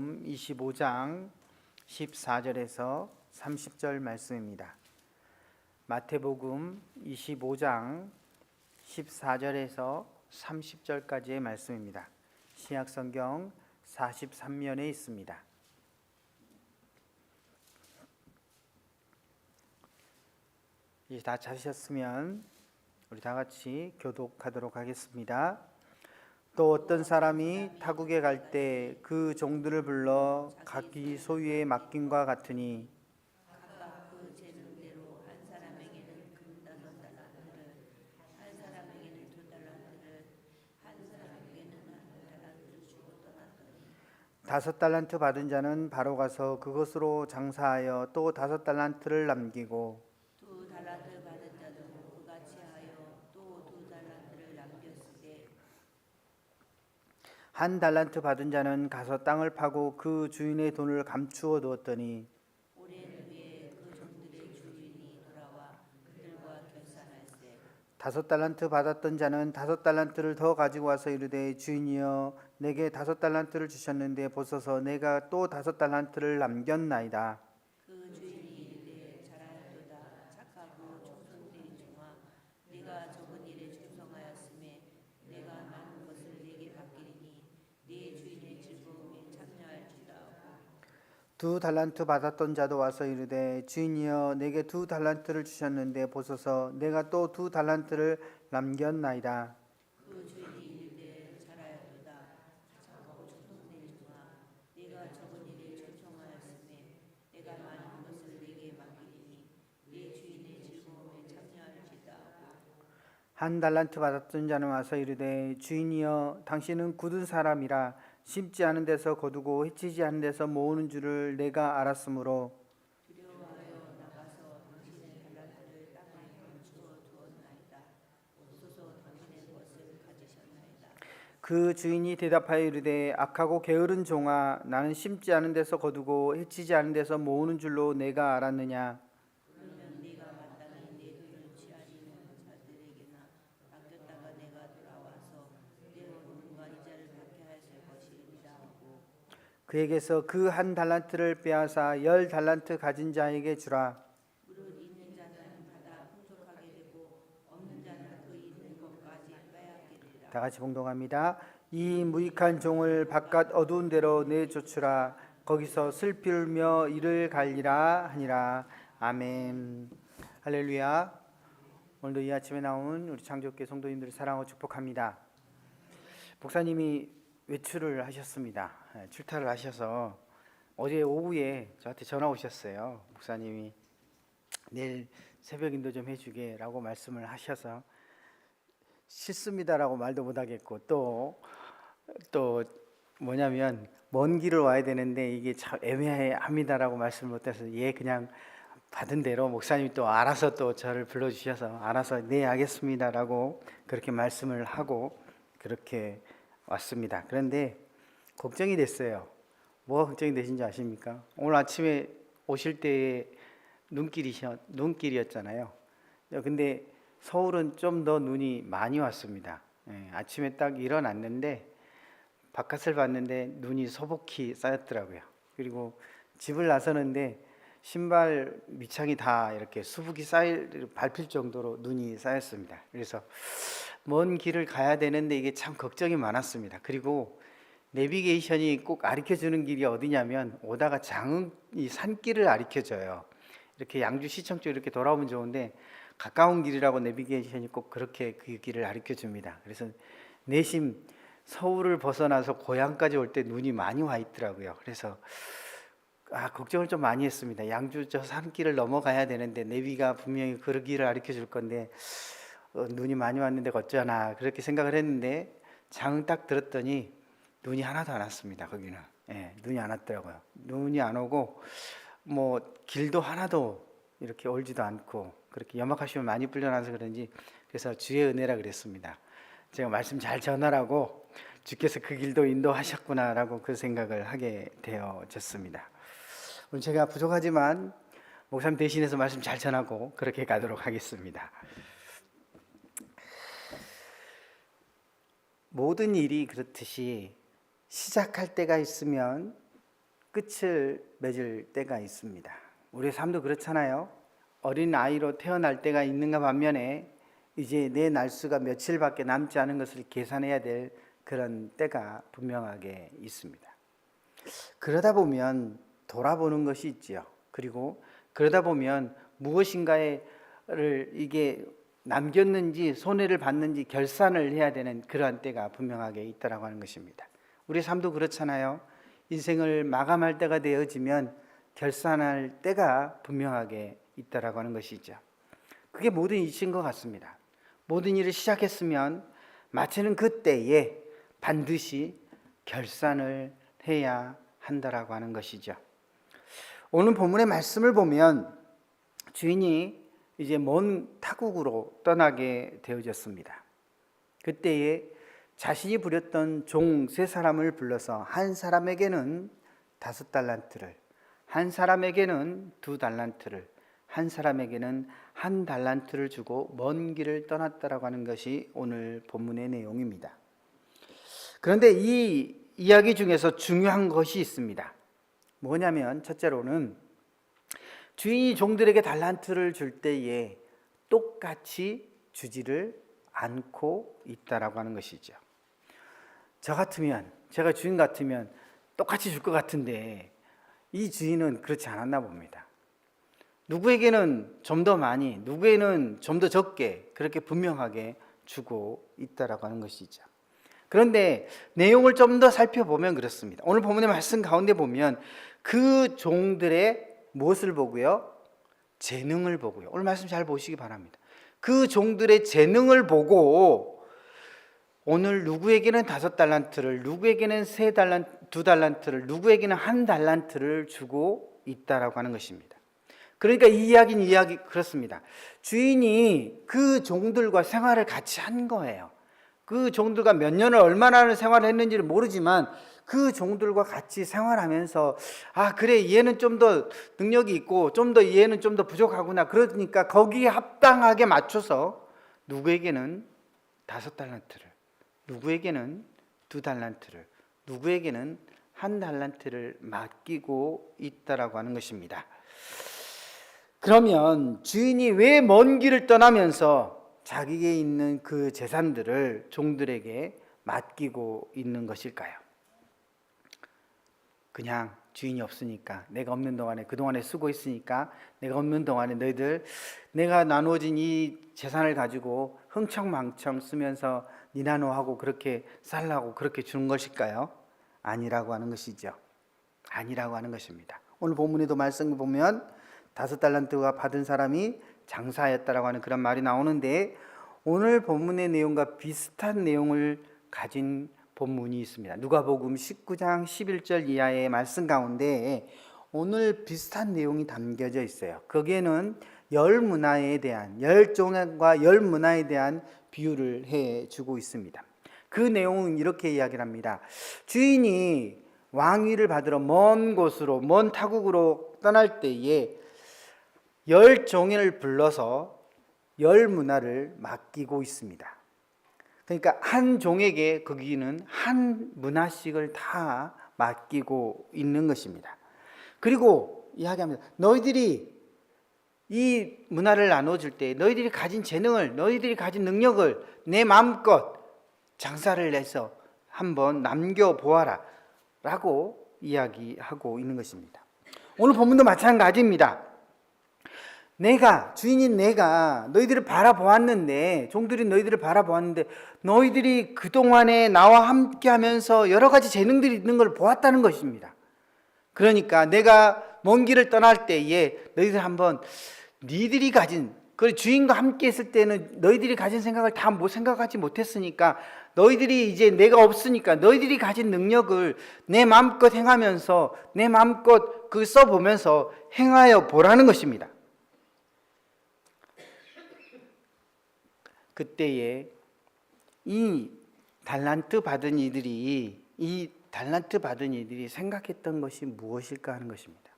마태복음 25장 14절에서 30절 말씀입니다. 마태복음 25장 14절에서 30절까지의 말씀입니다. 신약성경 43면에 있습니다. 이제 다 찾으셨으면 우리 다 같이 교독하도록 하겠습니다. 또 어떤 사람이 타국에 갈 때 그 종들을 불러 각기 소유의 맡김과 같으니 각각 그 재능대로 한 사람에게는 금다섯 달란트를, 한 사람에게는 두 달란트를, 한 사람에게는 한 달란트를 주고 떠났더니 5달란트 받은 자는 바로 가서 그것으로 장사하여 또 5달란트를 남기고 두 달란트 받은 자도 그같이 하여 또 두 달란트를 남겼으되 1달란트 받은 자는 가서 땅을 파고 그 주인의 돈을 감추어 두었더니 오랜 후에 그 종들의 주인이 돌아와 그들과 결산할세 5달란트 받았던 자는 5달란트를 더 가지고 와서 이르되 주인이여 내게 5달란트를 주셨는데 보소서 내가 또 5달란트를 남겼나이다. 그 주인이 이르되 잘하였도다 착하고 충성된 종아 네가 적은 일에 충성하였음에 내가 많은 것을 네게 맡기리니 네 주인의 즐거움에 참여할지다 하고 2달란트 받았던 자도 와서 이르되 주인이여 내게 2달란트를 주셨는데 보소서 내가 또 2달란트를 남겼나이다. 그 주인이 이르되 잘하였도다 착하고 충성된 종아 네가 적은 일에 충성하였음에 내가 많은 것을 네게 맡기리니 네 주인의 즐거움에 참여할지다 하고 1달란트 받았던 자는 와서 이르되 주인이여 당신은 굳은 사람이라 심지 않은 데서 거두고 해치지 않은 데서 모으는 줄을 내가 알았으므로 두려워하여 나가서 당신의 달란트를 땅에 감추어 두었나이다. 옵소서 당신의 것을 가지셨나이다. 그 주인이 대답하여 이르되 악하고 게으른 종아 나는 심지 않은 데서 거두고 해치지 않은 데서 모으는 줄로 내가 알았느냐. 그러면 네가 마땅히 내 돈을 취하리는 자들에게나 맡겼다가 내가 돌아와서 내 원금과 이자를 받게 하였을 것이니라 하고 그에게서 그 1달란트를 빼앗아 10달란트 가진 자에게 주라. 무릇 있는 자는 받아 풍족하게 되고 없는 자는 그 있는 것까지 빼앗게 되리라. 다 같이 봉독합니다. 이 무익한 종을 바깥 어두운 데로 내쫓으라. 거기서 슬피 울며 이를 갈리라 하니라. 아멘. 할렐루야. 오늘도 이 아침에 나온 우리 창조교회 성도님들을 사랑하고 축복합니다. 목사님이 외출을 하셨습니다. 출타를 하셔서 어제 오후에 저한테 전화 오셨어요. 목사님이 내일 새벽 인도 좀 해주게라고 말씀을 하셔서 싫습니다라고 말도 못하겠고 또 뭐냐면 먼 길을 와야 되는데 이게 참 애매합니다라고 말씀을 못해서 그냥 받은 대로 목사님이 또 알아서 또 저를 불러주셔서 알아서 네 알겠습니다라고 그렇게 말씀을 하고 그렇게 왔습니다. 그런데 걱정이 됐어요. 뭐가 걱정이 되신지 아십니까? 오늘 아침에 오실 때에 눈길이었잖아요. 근데 서울은 좀 더 눈이 많이 왔습니다. 아침에 딱 일어났는데 바깥을 봤는데 눈이 소복히 쌓였더라고요. 그리고 집을 나서는데 신발 밑창이 다 이렇게 수북이 밟힐 정도로 눈이 쌓였습니다. 그래서 먼 길을 가야 되는데 이게 참 걱정이 많았습니다. 그리고 내비게이션이 꼭 가르쳐주는 길이 어디냐면 오다가 이 산길을 가르쳐줘요. 이렇게 양주시청 쪽 이렇게 돌아오면 좋은데 가까운 길이라고 내비게이션이 꼭 그렇게 그 길을 가르쳐줍니다. 그래서 내심 서울을 벗어나서 고향까지 올 때 눈이 많이 와 있더라고요. 그래서 걱정을 좀 많이 했습니다. 양주 저 산길을 넘어가야 되는데 내비가 분명히 그 길을 가르쳐 줄 건데 눈이 많이 왔는데 어쩌나 그렇게 생각을 했는데 장을 딱 들었더니 눈이 하나도 안 왔습니다. 거기는 눈이 안 왔더라고요. 눈이 안 오고 뭐 길도 하나도 이렇게 얼지도 않고 그렇게 염화칼슘이 많이 불려나서 그런지 그래서 주의 은혜라 그랬습니다. 제가 말씀 잘 전하라고 주께서 그 길도 인도하셨구나라고 그 생각을 하게 되어졌습니다. 오늘 제가 부족하지만 목사님 대신해서 말씀 잘 전하고 그렇게 가도록 하겠습니다. 모든 일이 그렇듯이 시작할 때가 있으면 끝을 맺을 때가 있습니다. 우리의 삶도 그렇잖아요. 어린 아이로 태어날 때가 있는가 반면에 이제 내 날수가 며칠밖에 남지 않은 것을 계산해야 될 그런 때가 분명하게 있습니다. 그러다 보면 돌아보는 것이 있지요. 그리고 그러다 보면 무엇인가를 이게 남겼는지 손해를 봤는지 결산을 해야 되는 그러한 때가 분명하게 있다라고 하는 것입니다. 우리 삶도 그렇잖아요. 인생을 마감할 때가 되어지면 결산할 때가 분명하게 있다라고 하는 것이죠. 그게 모든 이치인 것 같습니다. 모든 일을 시작했으면 마치는 그때에 반드시 결산을 해야 한다라고 하는 것이죠. 오늘 본문의 말씀을 보면 주인이 이제 먼 타국으로 떠나게 되어졌습니다. 그때에 자신이 부렸던 종 3사람을 불러서 한 사람에게는 5달란트를, 한 사람에게는 2달란트를, 한 사람에게는 1달란트를 주고 먼 길을 떠났다라고 하는 것이 오늘 본문의 내용입니다. 그런데 이 이야기 중에서 중요한 것이 있습니다. 뭐냐면 첫째로는 주인이 종들에게 달란트를 줄 때에 똑같이 주지를 않고 있다라고 하는 것이죠. 저 같으면, 제가 주인 같으면 똑같이 줄 것 같은데 이 주인은 그렇지 않았나 봅니다. 누구에게는 좀 더 많이, 누구에게는 좀 더 적게 그렇게 분명하게 주고 있다라고 하는 것이죠. 그런데 내용을 좀 더 살펴보면 그렇습니다. 오늘 본문의 말씀 가운데 보면 그 종들의 무엇을 보고요? 재능을 보고요. 오늘 말씀 잘 보시기 바랍니다. 그 종들의 재능을 보고 오늘 누구에게는 5달란트를, 누구에게는 2달란트를, 누구에게는 1달란트를 주고 있다라고 하는 것입니다. 그러니까 이 이야기는 그렇습니다. 주인이 그 종들과 생활을 같이 한 거예요. 그 종들과 몇 년을 얼마나 생활을 했는지를 모르지만 그 종들과 같이 생활하면서 아 그래 얘는 좀 더 능력이 있고 좀 더 얘는 좀 더 부족하구나. 그러니까 거기에 합당하게 맞춰서 누구에게는 5달란트를, 누구에게는 2달란트를, 누구에게는 1달란트를 맡기고 있다라고 하는 것입니다. 그러면 주인이 왜 먼 길을 떠나면서 자기에게 있는 그 재산들을 종들에게 맡기고 있는 것일까요? 그냥 주인이 없으니까, 내가 없는 동안에 그동안에 수고했으니까 내가 없는 동안에 너희들 내가 나누어진 이 재산을 가지고 흥청망청 쓰면서 니나노하고 그렇게 살라고 그렇게 주는 것일까요? 아니라고 하는 것이죠. 아니라고 하는 것입니다. 오늘 본문에도 말씀을 보면 5달란트가 받은 사람이 장사하였다라고 하는 그런 말이 나오는데 오늘 본문의 내용과 비슷한 내용을 가진 본문이 있습니다. 누가복음 19장 11절 이하의 말씀 가운데 오늘 비슷한 내용이 담겨져 있어요. 거기에는 열 문화에 대한, 열 종과 열 문화에 대한 비유를 해주고 있습니다. 그 내용은 이렇게 이야기를 합니다. 주인이 왕위를 받으러 먼 곳으로, 먼 타국으로 떠날 때에 10종을 불러서 10문화를 맡기고 있습니다. 그러니까 한 종에게 거기는 한 문화씩을 다 맡기고 있는 것입니다. 그리고 이야기합니다. 너희들이 이 문화를 나눠줄 때 너희들이 가진 재능을, 너희들이 가진 능력을 내 마음껏 장사를 해서 한번 남겨보아라 라고 이야기하고 있는 것입니다. 오늘 본문도 마찬가지입니다. 주인인 내가 너희들을 바라보았는데, 종들이 너희들을 바라보았는데 너희들이 그동안에 나와 함께 하면서 여러 가지 재능들이 있는 걸 보았다는 것입니다. 그러니까 내가 먼 길을 떠날 때에 너희들 한번 니들이 가진, 그 주인과 함께 있을 때는 너희들이 가진 생각을 다 생각하지 못했으니까 너희들이 이제 내가 없으니까 너희들이 가진 능력을 내 마음껏 행하면서 내 마음껏 그 써보면서 행하여 보라는 것입니다. 그때에 이 달란트 받은 이들이 생각했던 것이 무엇일까 하는 것입니다.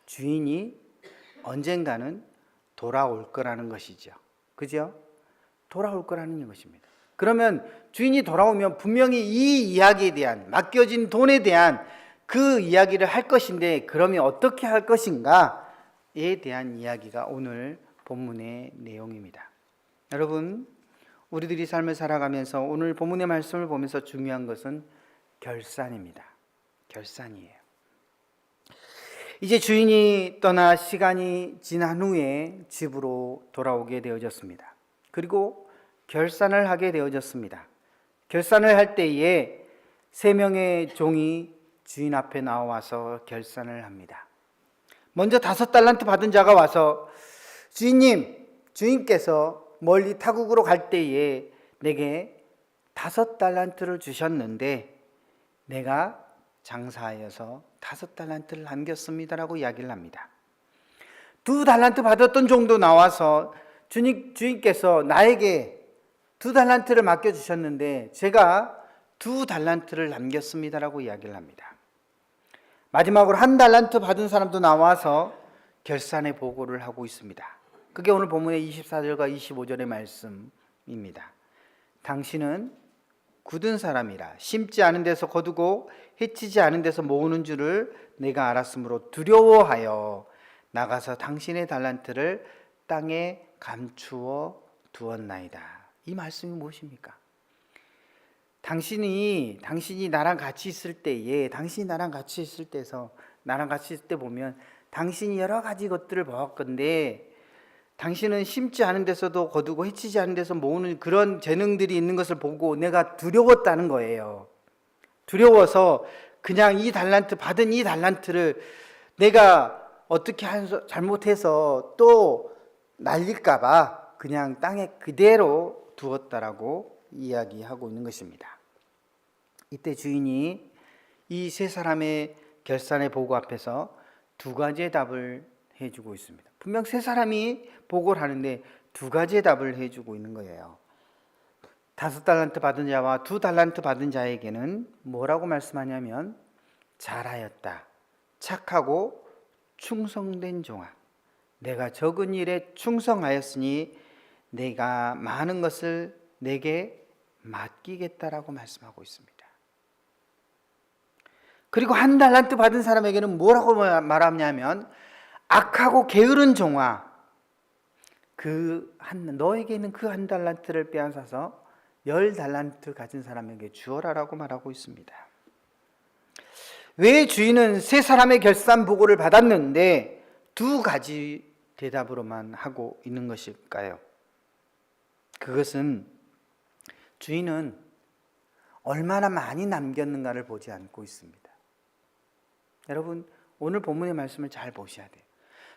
주인이 언젠가는 돌아올 거라는 것이죠. 그죠? 돌아올 거라는 것입니다. 그러면 주인이 돌아오면 분명히 이 이야기에 대한, 맡겨진 돈에 대한 그 이야기를 할 것인데 그러면 어떻게 할 것인가에 대한 이야기가 오늘 본문의 내용입니다. 여러분, 우리들이 삶을 살아가면서 오늘 본문의 말씀을 보면서 중요한 것은 결산입니다. 결산이에요. 이제 주인이 떠나 시간이 지난 후에 집으로 돌아오게 되어졌습니다. 그리고 결산을 하게 되어졌습니다. 결산을 할 때에 3명의 종이 주인 앞에 나와서 결산을 합니다. 먼저 5달란트 받은 자가 와서 주인님, 주인께서 멀리 타국으로 갈 때에 내게 5달란트를 주셨는데 내가 장사하여서 5달란트를 남겼습니다라고 이야기를 합니다. 2달란트 받았던 종도 나와서 주인께서 나에게 2달란트를 맡겨주셨는데 제가 2달란트를 남겼습니다라고 이야기를 합니다. 마지막으로 1달란트 받은 사람도 나와서 결산의 보고를 하고 있습니다. 그게 오늘 본문의 24절과 25절의 말씀입니다. 당신은 굳은 사람이라 심지 않은 데서 거두고 해치지 않은 데서 모으는 줄을 내가 알았으므로 두려워하여 나가서 당신의 달란트를 땅에 감추어 두었나이다. 이 말씀이 무엇입니까? 당신이 나랑 같이 있을 때에 나랑 같이 있을 때 보면 당신이 여러 가지 것들을 보았건데 당신은 심지 않은 데서도 거두고 해치지 않은 데서 모으는 그런 재능들이 있는 것을 보고 내가 두려웠다는 거예요. 두려워서 그냥 받은 이 달란트를 내가 어떻게 잘못해서 또 날릴까 봐 그냥 땅에 그대로 두었다라고 이야기하고 있는 것입니다. 이때 주인이 이 3사람의 결산의 보고 앞에서 2가지의 답을 해주고 있습니다. 분명 3사람이 보고를 하는데 2가지의 답을 해주고 있는 거예요. 5달란트 받은 자와 2달란트 받은 자에게는 뭐라고 말씀하냐면 잘하였다, 착하고 충성된 종아, 내가 적은 일에 충성하였으니 내가 많은 것을 내게 맡기겠다라고 말씀하고 있습니다. 그리고 1달란트 받은 사람에게는 뭐라고 말하냐면 악하고 게으른 종아, 너에게는 그 1달란트를 빼앗아서 10달란트 가진 사람에게 주어라라고 말하고 있습니다. 왜 주인은 3사람의 결산 보고를 받았는데 2가지 대답으로만 하고 있는 것일까요? 그것은 주인은 얼마나 많이 남겼는가를 보지 않고 있습니다. 여러분, 오늘 본문의 말씀을 잘 보셔야 돼요.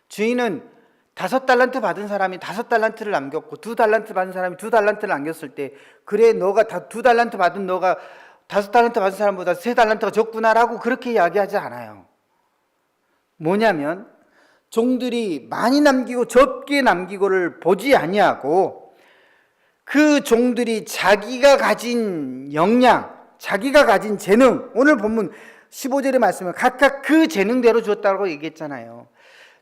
주인은 5달란트 받은 사람이 5달란트를 남겼고 2달란트 받은 사람이 2달란트를 남겼을 때 그래 너가 2달란트 받은 너가 5달란트 받은 사람보다 3달란트가 적구나라고 그렇게 이야기하지 않아요. 뭐냐면 종들이 많이 남기고 적게 남기고를 보지 아니하고 그 종들이 자기가 가진 역량, 자기가 가진 재능, 오늘 본문 15절의 말씀은 각각 그 재능대로 주었다고 얘기했잖아요.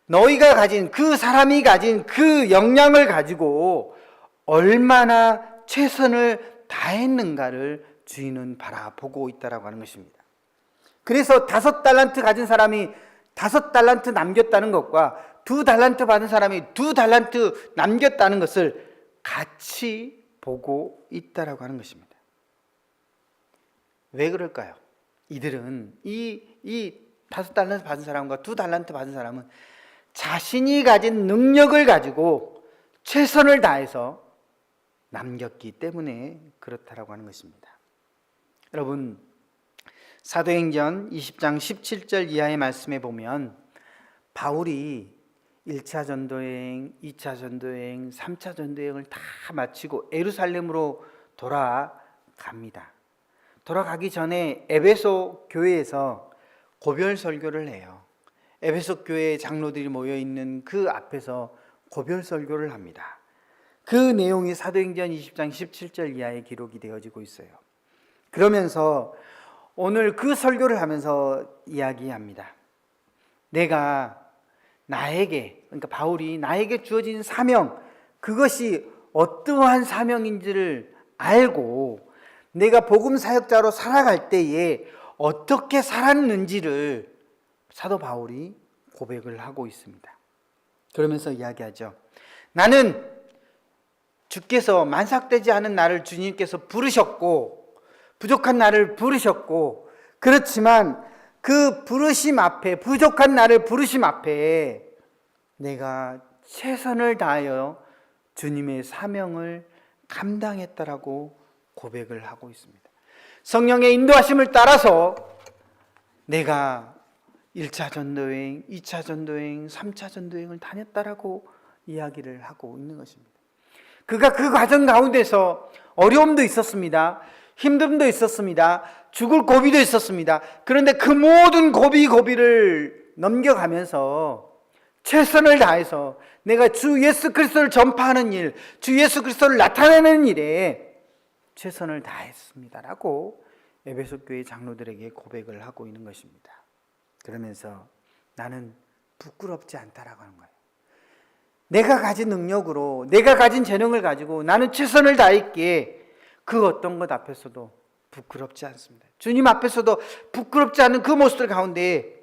너희가 가진 그 사람이 가진 그 역량을 가지고 얼마나 최선을 다했는가를 주인은 바라보고 있다라고 하는 것입니다. 그래서 5달란트 가진 사람이 5달란트 남겼다는 것과 2달란트 받은 사람이 2달란트 남겼다는 것을 같이 보고 있다라고 하는 것입니다. 왜 그럴까요? 이들은 이 5달란트 받은 사람과 2달란트 받은 사람은 자신이 가진 능력을 가지고 최선을 다해서 남겼기 때문에 그렇다라고 하는 것입니다. 여러분, 사도행전 20장 17절 이하의 말씀에 보면 바울이 1차 전도여행, 2차 전도여행, 3차 전도여행을 다 마치고 예루살렘으로 돌아갑니다. 돌아가기 전에 에베소 교회에서 고별 설교를 해요. 에베소 교회 장로들이 모여 있는 그 앞에서 고별 설교를 합니다. 그 내용이 사도행전 20장 17절 이하에 기록이 되어지고 있어요. 그러면서 오늘 그 설교를 하면서 이야기합니다. 그러니까 바울이 나에게 주어진 사명, 그것이 어떠한 사명인지를 알고 내가 복음 사역자로 살아갈 때에 어떻게 살았는지를 사도 바울이 고백을 하고 있습니다. 그러면서 이야기하죠. 나는 주께서 만삭되지 않은 나를 주님께서 부르셨고 부족한 나를 부르셨고, 그렇지만 그 부르심 앞에, 부족한 나를 부르심 앞에 내가 최선을 다하여 주님의 사명을 감당했다라고 고백을 하고 있습니다. 성령의 인도하심을 따라서 내가 1차 전도여행, 2차 전도여행, 3차 전도여행을 다녔다라고 이야기를 하고 있는 것입니다. 그가 그 과정 가운데서 어려움도 있었습니다. 힘듦도 있었습니다. 죽을 고비도 있었습니다. 그런데 그 모든 고비를 넘겨가면서 최선을 다해서 내가 주 예수 그리스도를 전파하는 일, 주 예수 그리스도를 나타내는 일에 최선을 다했습니다라고 에베소 교회 장로들에게 고백을 하고 있는 것입니다. 그러면서 나는 부끄럽지 않다라고 하는 거예요. 내가 가진 능력으로, 내가 가진 재능을 가지고 나는 최선을 다했기에 그 어떤 것 앞에서도 부끄럽지 않습니다. 주님 앞에서도 부끄럽지 않은 그 모습들 가운데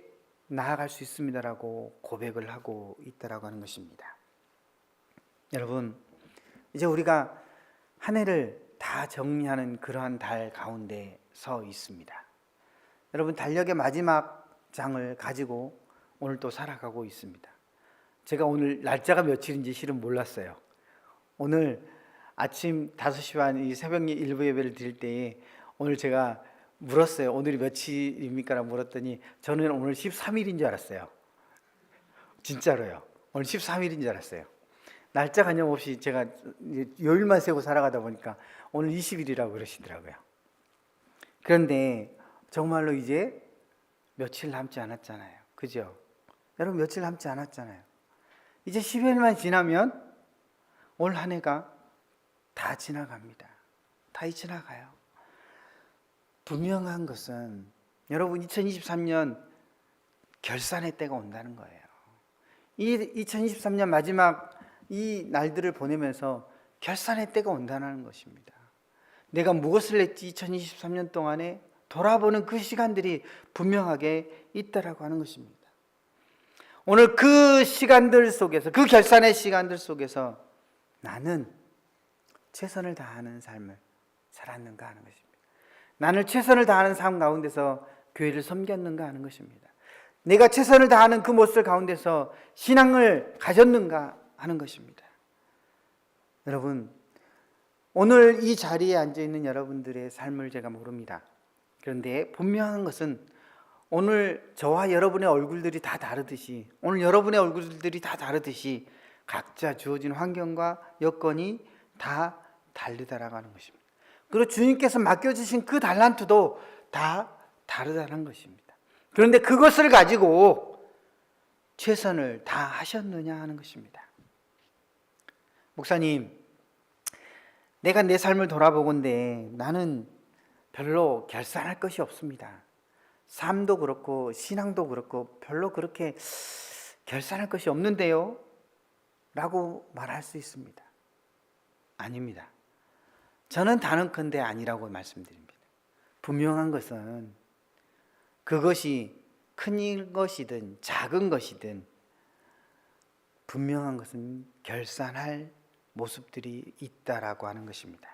나아갈 수 있습니다라고 고백을 하고 있다라고 하는 것입니다. 여러분, 이제 우리가 한 해를 다 정리하는 그러한 달 가운데 서 있습니다. 여러분, 달력의 마지막 장을 가지고 오늘 또 살아가고 있습니다. 제가 오늘 날짜가 며칠인지 실은 몰랐어요. 오늘 아침 5시 반 이 새벽 일부 예배를 드릴 때에 오늘 제가 물었어요. 오늘이 며칠입니까? 라고 물었더니 저는 오늘 13일인 줄 알았어요. 진짜로요. 오늘 13일인 줄 알았어요. 날짜 관념 없이 제가 요일만 세고 살아가다 보니까 오늘 20일이라고 그러시더라고요. 그런데 정말로 이제 며칠 남지 않았잖아요. 그죠? 여러분, 며칠 남지 않았잖아요. 이제 10일만 지나면 올 한 해가 다 지나갑니다. 다 지나가요. 분명한 것은 여러분, 2023년 결산의 때가 온다는 거예요. 이 2023년 마지막 이 날들을 보내면서 결산의 때가 온다는 것입니다. 내가 무엇을 했지 2023년 동안에 돌아보는 그 시간들이 분명하게 있다라고 하는 것입니다. 오늘 그 시간들 속에서, 그 결산의 시간들 속에서 나는 최선을 다하는 삶을 살았는가 하는 것입니다. 나는 최선을 다하는 삶 가운데서 교회를 섬겼는가 하는 것입니다. 내가 최선을 다하는 그 모습 가운데서 신앙을 가졌는가 하는 것입니다. 여러분, 오늘 이 자리에 앉아있는 여러분들의 삶을 제가 모릅니다. 그런데 분명한 것은 오늘 저와 여러분의 얼굴들이 다 다르듯이, 오늘 여러분의 얼굴들이 다 다르듯이 각자 주어진 환경과 여건이 다 다르다라고 하는 것입니다. 그리고 주님께서 맡겨주신 그 달란트도 다 다르다는 것입니다. 그런데 그것을 가지고 최선을 다 하셨느냐 하는 것입니다. 목사님, 내가 내 삶을 돌아보건대 나는 별로 결산할 것이 없습니다. 삶도 그렇고 신앙도 그렇고 별로 그렇게 결산할 것이 없는데요? 라고 말할 수 있습니다. 아닙니다. 저는 단언컨대 아니라고 말씀드립니다. 분명한 것은 그것이 큰 것이든 작은 것이든 분명한 것은 결산할 모습들이 있다라고 하는 것입니다.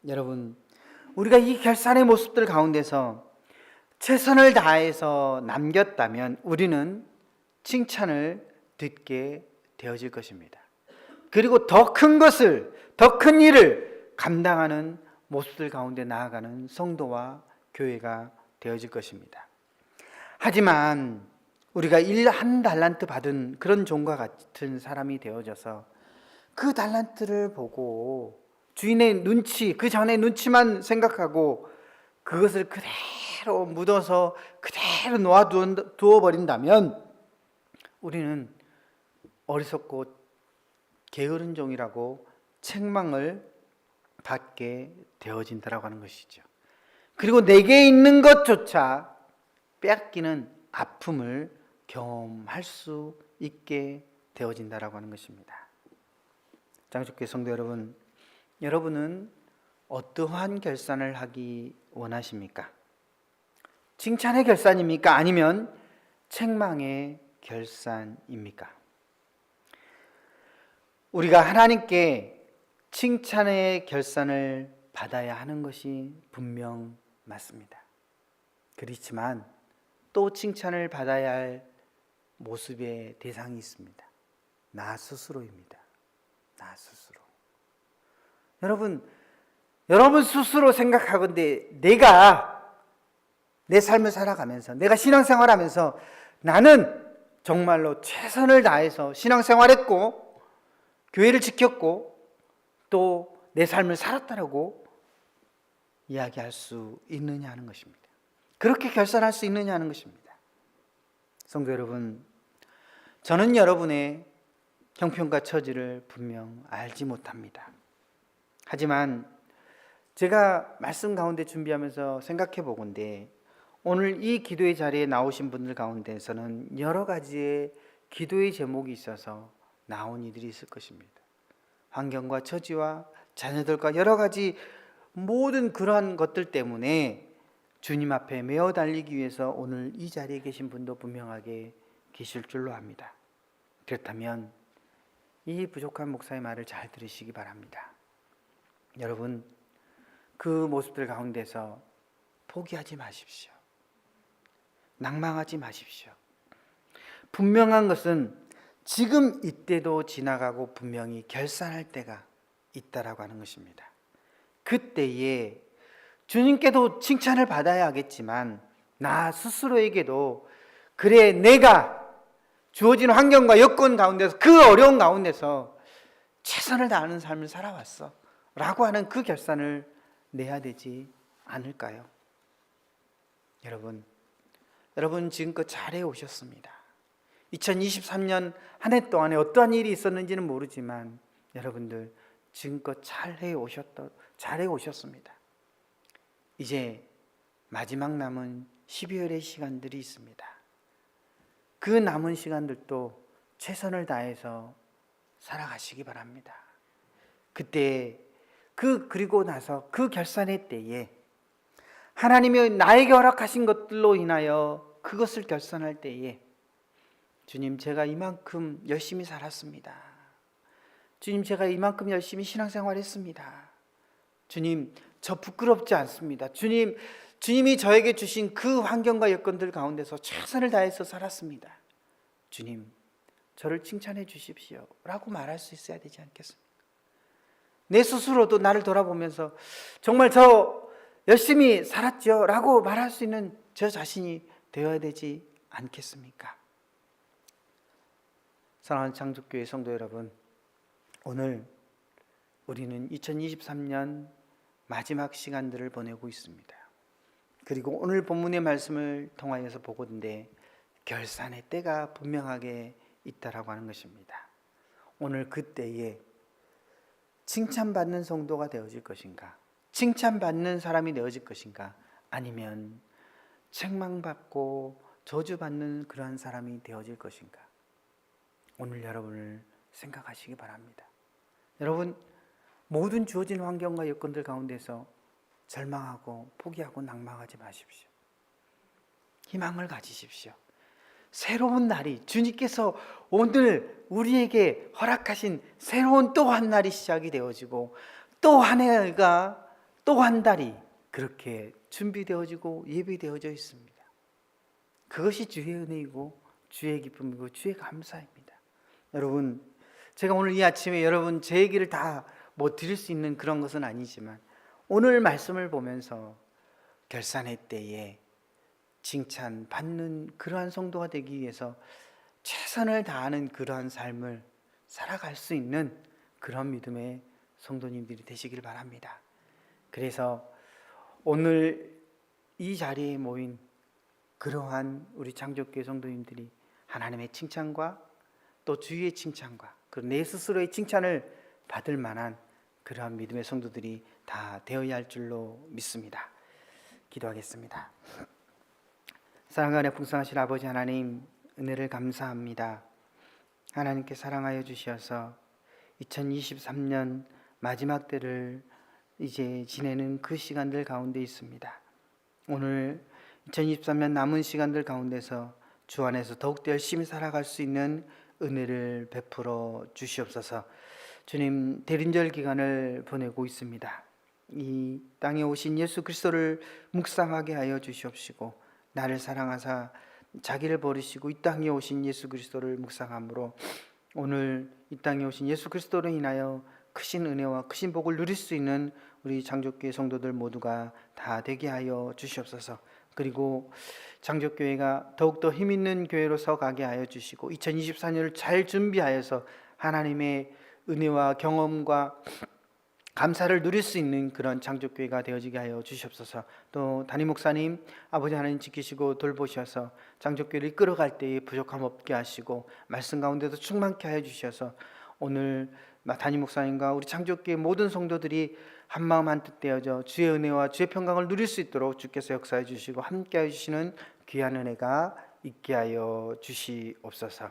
여러분, 우리가 이 결산의 모습들 가운데서 최선을 다해서 남겼다면 우리는 칭찬을 듣게 되어질 것입니다. 그리고 더 큰 것을, 더 큰 일을 감당하는 모습들 가운데 나아가는 성도와 교회가 되어질 것입니다. 하지만 우리가 일 한 달란트 받은 그런 종과 같은 사람이 되어져서 그 달란트를 보고 주인의 눈치, 그 전에 눈치만 생각하고 그것을 그대로 묻어서 그대로 놓아두어 버린다면 우리는 어리석고 게으른 종이라고 책망을 받게 되어진다라고 하는 것이죠. 그리고 내게 있는 것조차 빼앗기는 아픔을 경험할 수 있게 되어진다라고 하는 것입니다. 장축교회 성도 여러분, 여러분은 어떠한 결산을 하기 원하십니까? 칭찬의 결산입니까? 아니면 책망의 결산입니까? 우리가 하나님께 칭찬의 결산을 받아야 하는 것이 분명 맞습니다. 그렇지만 또 칭찬을 받아야 할 모습의 대상이 있습니다. 나 스스로입니다. 나 스스로. 여러분 스스로 생각하건대 내가 내 삶을 살아가면서, 내가 신앙생활하면서 나는 정말로 최선을 다해서 신앙생활했고 교회를 지켰고 또 내 삶을 살았다라고 이야기할 수 있느냐 하는 것입니다. 그렇게 결산할 수 있느냐 하는 것입니다. 성도 여러분, 저는 여러분의 형편과 처지를 분명 알지 못합니다. 하지만 제가 말씀 가운데 준비하면서 생각해 보건대 오늘 이 기도의 자리에 나오신 분들 가운데서는 여러 가지의 기도의 제목이 있어서 나온 이들이 있을 것입니다. 환경과 처지와 자녀들과 여러 가지 모든 그러한 것들 때문에 주님 앞에 메어 달리기 위해서 오늘 이 자리에 계신 분도 분명하게 계실 줄로 압니다. 그렇다면 이 부족한 목사의 말을 잘 들으시기 바랍니다. 여러분, 그 모습들 가운데서 포기하지 마십시오. 낭망하지 마십시오. 분명한 것은 지금 이때도 지나가고 분명히 결산할 때가 있다라고 하는 것입니다. 그때에 주님께도 칭찬을 받아야 하겠지만 나 스스로에게도 그래 내가 주어진 환경과 여건 가운데서 그 어려운 가운데서 최선을 다하는 삶을 살아왔어 라고 하는 그 결산을 내야 되지 않을까요? 여러분 지금껏 잘해 오셨습니다. 2023년 한 해 동안에 어떠한 일이 있었는지는 모르지만 여러분들 지금껏 잘해 오셨습니다. 이제 마지막 남은 12월의 시간들이 있습니다. 그 남은 시간들도 최선을 다해서 살아가시기 바랍니다. 그때 그리고 나서 그 결산의 때에 하나님이 나에게 허락하신 것들로 인하여 그것을 결산할 때에 주님 제가 이만큼 열심히 살았습니다. 주님 제가 이만큼 열심히 신앙생활했습니다. 주님 저 부끄럽지 않습니다. 주님이 저에게 주신 그 환경과 여건들 가운데서 최선을 다해서 살았습니다. 주님 저를 칭찬해 주십시오 라고 말할 수 있어야 되지 않겠습니까? 내 스스로도 나를 돌아보면서 정말 저 열심히 살았죠 라고 말할 수 있는 저 자신이 되어야 되지 않겠습니까? 사랑하는 창조교회 성도 여러분, 오늘 우리는 2023년 마지막 시간들을 보내고 있습니다. 그리고 오늘 본문의 말씀을 통하여서 보건대 결산의 때가 분명하게 있다라고 하는 것입니다. 오늘 그때에 칭찬받는 성도가 되어질 것인가? 칭찬받는 사람이 되어질 것인가? 아니면 책망받고 저주받는 그러한 사람이 되어질 것인가? 오늘 여러분을 생각하시기 바랍니다. 여러분, 모든 주어진 환경과 여건들 가운데서 절망하고 포기하고 낭망하지 마십시오. 희망을 가지십시오. 새로운 날이 주님께서 오늘 우리에게 허락하신 새로운 또 한 날이 시작이 되어지고 또 한 해가 또 한 달이 그렇게 준비되어지고 예비되어져 있습니다. 그것이 주의 은혜이고 주의 기쁨이고 주의 감사입니다. 여러분, 제가 오늘 이 아침에 여러분 제 얘기를 다 드릴 수 있는 그런 것은 아니지만 오늘 말씀을 보면서 결산의 때에 칭찬받는 그러한 성도가 되기 위해서 최선을 다하는 그러한 삶을 살아갈 수 있는 그런 믿음의 성도님들이 되시길 바랍니다. 그래서 오늘 이 자리에 모인 그러한 우리 창조교회 성도님들이 하나님의 칭찬과 또 주위의 칭찬과 그리고 내 스스로의 칭찬을 받을 만한 그러한 믿음의 성도들이 다 되어야 할 줄로 믿습니다. 기도하겠습니다. 사랑하는 풍성하신 아버지 하나님, 은혜를 감사합니다. 하나님께 사랑하여 주셔서 2023년 마지막 때를 이제 지내는 그 시간들 가운데 있습니다. 오늘 2023년 남은 시간들 가운데서 주 안에서 더욱더 열심히 살아갈 수 있는 은혜를 베풀어 주시옵소서. 주님, 대림절 기간을 보내고 있습니다. 이 땅에 오신 예수 그리스도를 묵상하게 하여 주시옵시고, 나를 사랑하사 자기를 버리시고 이 땅에 오신 예수 그리스도를 묵상함으로 오늘 이 땅에 오신 예수 그리스도로 인하여 크신 은혜와 크신 복을 누릴 수 있는 우리 장족교회 성도들 모두가 다 되게 하여 주시옵소서. 그리고 장족교회가 더욱더 힘있는 교회로서 가게 하여 주시고 2024년을 잘 준비하여서 하나님의 은혜와 경험과 감사를 누릴 수 있는 그런 장족교회가 되어지게 하여 주시옵소서. 또 담임 목사님, 아버지 하나님 지키시고 돌보셔서 장족교회를 이끌어갈 때에 부족함 없게 하시고 말씀 가운데도 충만케 하여 주셔서 오늘 담임 목사님과 우리 장족교회 모든 성도들이 한마음 한뜻 되어져 주의 은혜와 주의 평강을 누릴 수 있도록 주께서 역사해 주시고 함께 해 주시는 귀한 은혜가 있게 하여 주시옵소서.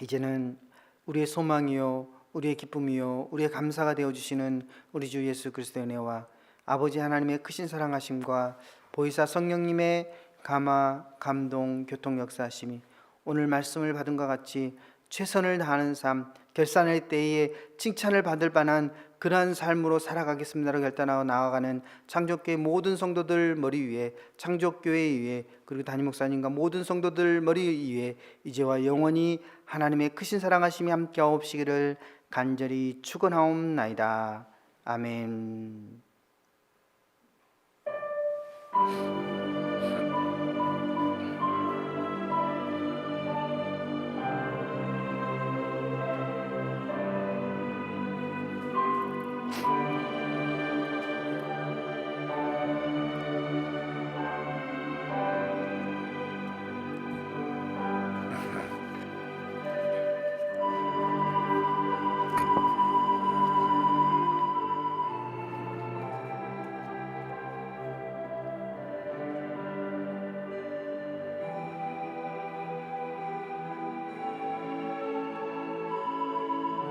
이제는 우리의 소망이요 우리의 기쁨이요 우리의 감사가 되어주시는 우리 주 예수 그리스도의 은혜와 아버지 하나님의 크신 사랑하심과 보혜사 성령님의 감화, 감동, 교통 역사하심이 오늘 말씀을 받은 것 같이 최선을 다하는 삶, 결산할 때에 칭찬을 받을 만한 그러한 삶으로 살아가겠습니다라고 결단하고 나아가는 창조교회 모든 성도들 머리 위에, 창조교회 위에, 그리고 담임 목사님과 모든 성도들 머리 위에 이제와 영원히 하나님의 크신 사랑하심이 함께하옵시기를 간절히 축원하옵나이다. 아멘.